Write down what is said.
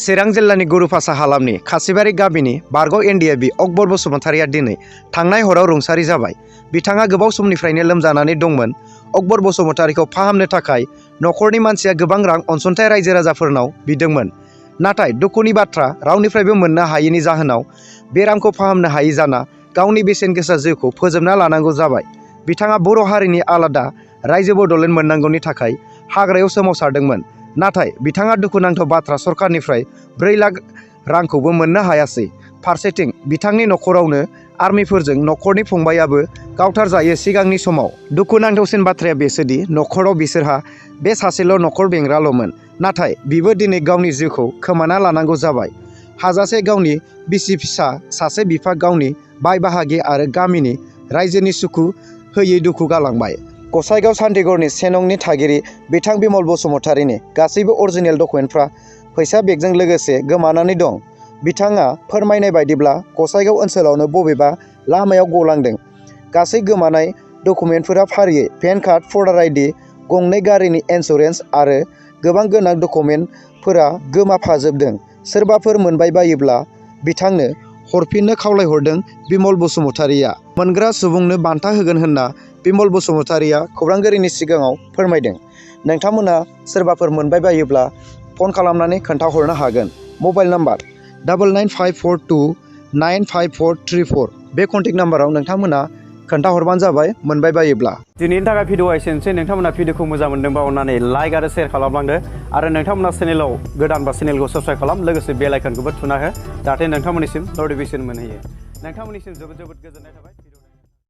चिरां जिल्लानि गुरुपासा हालामनि खासिबारि गामिनि बारग' एनडिएबि अकबर बसुमतारिया दिनै थांनाय हराव रुंसारि जाबाय। बिथाङा गोबाव समनिफ्रायनो लोमजानानै दंमोन। अकबर बसुमतारिखौ फाहामनो थाखाय न'खरनि मानसिया गोबां रां अनसुंथाइ रायजो राजाफोरनाव बिदोंमोन। नाथाय दुखुनि बाथ्रा, रावनिफ्रायबो मोननो हायैनि जाहोनाव बेरामखौ फाहामनो हायै जाना गावनि बेसेन गोसा जिउखौ फोजोबना लानांगौ जाबाय। बिथाङा बर' हारिनि आलादा रायजो बड'लेण्ड मोननांगौनि थाखाय हाग्रायाव सोमावसारदोंमोन। नाथाय बिथाङा दुखुनांथाव बाथ्रा, सरकारनिफ्राय 4 लाख रांखौबो मोननो हायासै। फारसेथिं बिथांनि न'खरावनो आर्मिफोरजों न'खरनि फंबायाबो गावथारजायो। सिगांनि समाव दुखुनांथावसिन बाथ्राया बेसोदि न'खराव बिसोरहा बे सासेल' न'खर बेंग्राल'मोन। नाथाय बिबो दिनै गावनि जिउखौ खोमाना लानांगौ जाबाय। हाजासे गावनि बिसि फिसा, सासे बिफा, गावनि बाय बाहागि आरो गामिनि रायजोनि सुखु होयै दुखु गालांबाय। गसाइगाव सान्तिगड़नि सेनंनि थागिरि बिथां बिमल बसुमतारिनि गासैबो अरिजिनेल डकुमेन्टफ्रा फैसा बेगजों लोगोसे गोमानानै दं। बिथाङा फोरमायनाय बायदिब्ला गसाइगाव ओनसोलावनो बबेबा लामायाव गलांदों। गासै गोमानाय डकुमेन्टफोरा फारियै पेन कार्ड, भटार आइडि, गंनै गारिनि इन्सुरेन्स आरो गोबां गोनां डकुमेन्टफोरा गोमाफाजोबदों। सोरबाफोर मोनबाय बायोब्ला बिथांनो हरफिननो खावलायहरदों बिमल बसुमतारिया। मोनग्रा सुबुंनो बान्था होगोन होनना बिमल बसुमतारिया खौरांगिरिनि सिगाङाव फोरमायदों। नोंथांमोना सोरबाफोर मोनबाय बायोब्ला फन खालामनानै खोन्थाहरनो हागोन। मबाइल नाम्बार 9954295434 बे कन्टेक्ट नाम्बाराव नोंथांमोना खोन्थाहरबानो जाबाय मोनबाय बायोब्ला। दिनैनि थाखाय भिडिअ एसेनोसै। नोंथांमोना भिडिअखौ मोजां मोनदोंबा अननानै लाइक आरो शेयार खालामलांदो आरो नोंथांमोना चेनेलाव गोदानबा चेनेलखौ साबस्क्राइब खालाम, लोगोसे बेल आइकनखौबो थुना हो जाहाथे नोंथांमोननिसिम नटिफिकेसन मोनहैयो। नोंथांमोननिसिम जोबोद जोबोद गोजोननाय थाबाय।